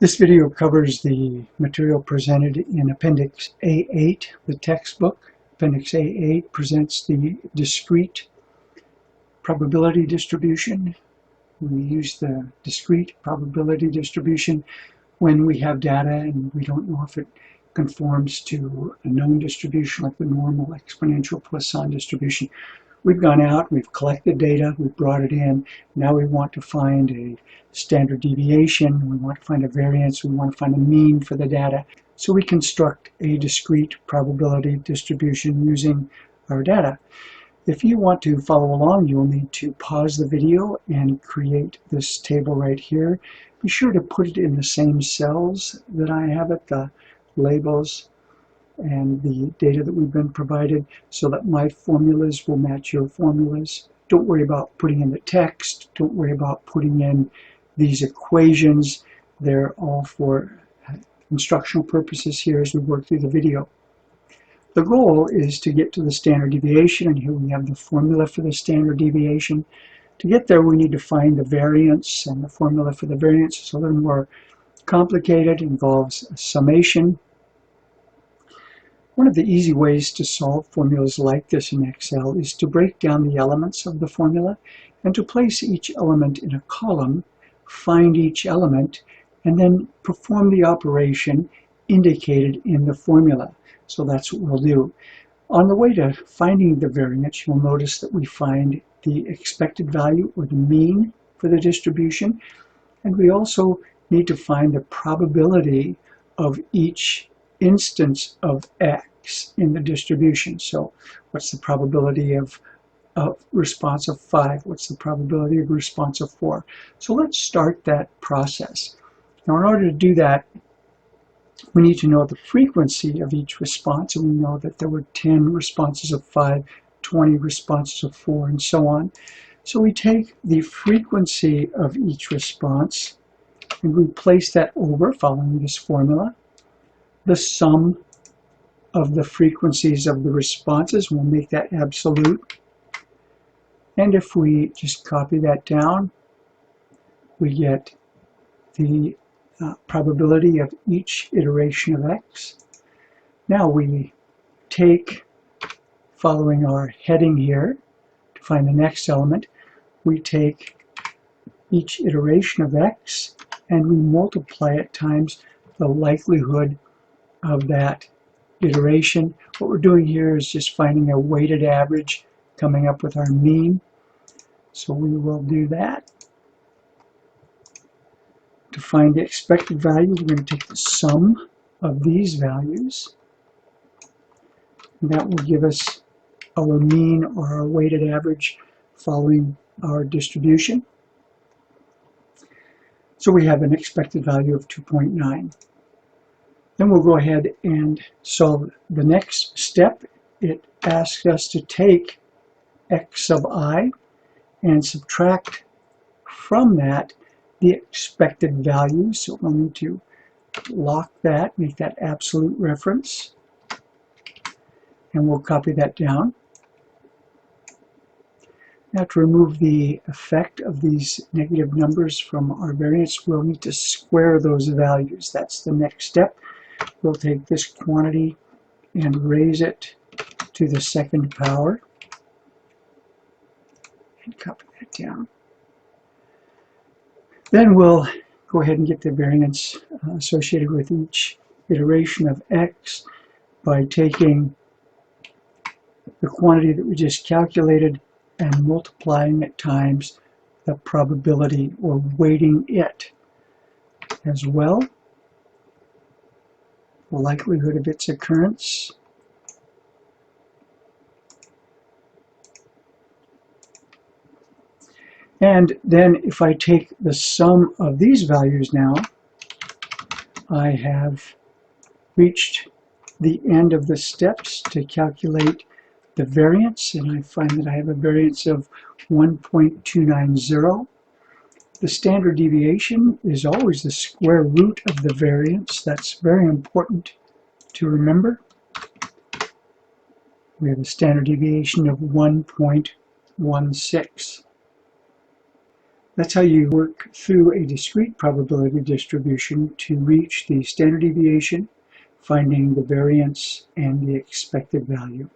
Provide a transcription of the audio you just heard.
This video covers the material presented in Appendix A8, the textbook. Appendix A8 presents the discrete probability distribution. We use the discrete probability distribution when we have data and we don't know if it conforms to a known distribution like the normal exponential Poisson distribution. We've gone out, we've collected data, we've brought it in. Now we want to find a standard deviation, we want to find a variance, we want to find a mean for the data. So we construct a discrete probability distribution using our data. If you want to follow along, you'll need to pause the video and create this table right here. Be sure to put it in the same cells that I have it, the labels and the data that we've been provided, so that my formulas will match your formulas. Don't worry about putting in the text. Don't worry about putting in these equations. They're all for instructional purposes here as we work through the video. The goal is to get to the standard deviation, and here we have the formula for the standard deviation. To get there, we need to find the variance, and the formula for the variance is a little more complicated. It involves a summation. One of the easy ways to solve formulas like this in Excel is to break down the elements of the formula and to place each element in a column, find each element, and then perform the operation indicated in the formula. So that's what we'll do. On the way to finding the variance, you'll notice that we find the expected value or the mean for the distribution, and we also need to find the probability of each instance of x in the distribution. So what's the probability of response of 5? What's the probability of response of 4? So let's start that process. Now in order to do that, we need to know the frequency of each response, and we know that there were 10 responses of 5, 20 responses of 4, and so on. So we take the frequency of each response and we place that over, following this formula, the sum of the frequencies of the responses. We'll make that absolute. And if we just copy that down, we get the probability of each iteration of x. Now we take, following our heading here, to find the next element, we take each iteration of x and we multiply it times the likelihood of that iteration. What we're doing here is just finding a weighted average, coming up with our mean. So we will do that. To find the expected value, we're going to take the sum of these values. And that will give us our mean or our weighted average following our distribution. So we have an expected value of 2.9. Then we'll go ahead and solve the next step. It asks us to take x sub I and subtract from that the expected value. So we'll need to lock that, make that absolute reference, and we'll copy that down. Now to remove the effect of these negative numbers from our variance, we'll need to square those values. That's the next step. We'll take this quantity and raise it to the second power and copy that down. Then we'll go ahead and get the variance associated with each iteration of x by taking the quantity that we just calculated and multiplying it times the probability, or weighting it as well, the likelihood of its occurrence. And then if I take the sum of these values now, I have reached the end of the steps to calculate the variance, and I find that I have a variance of 1.290. The standard deviation is always the square root of the variance. That's very important to remember. We have a standard deviation of 1.16. That's how you work through a discrete probability distribution to reach the standard deviation, finding the variance and the expected value.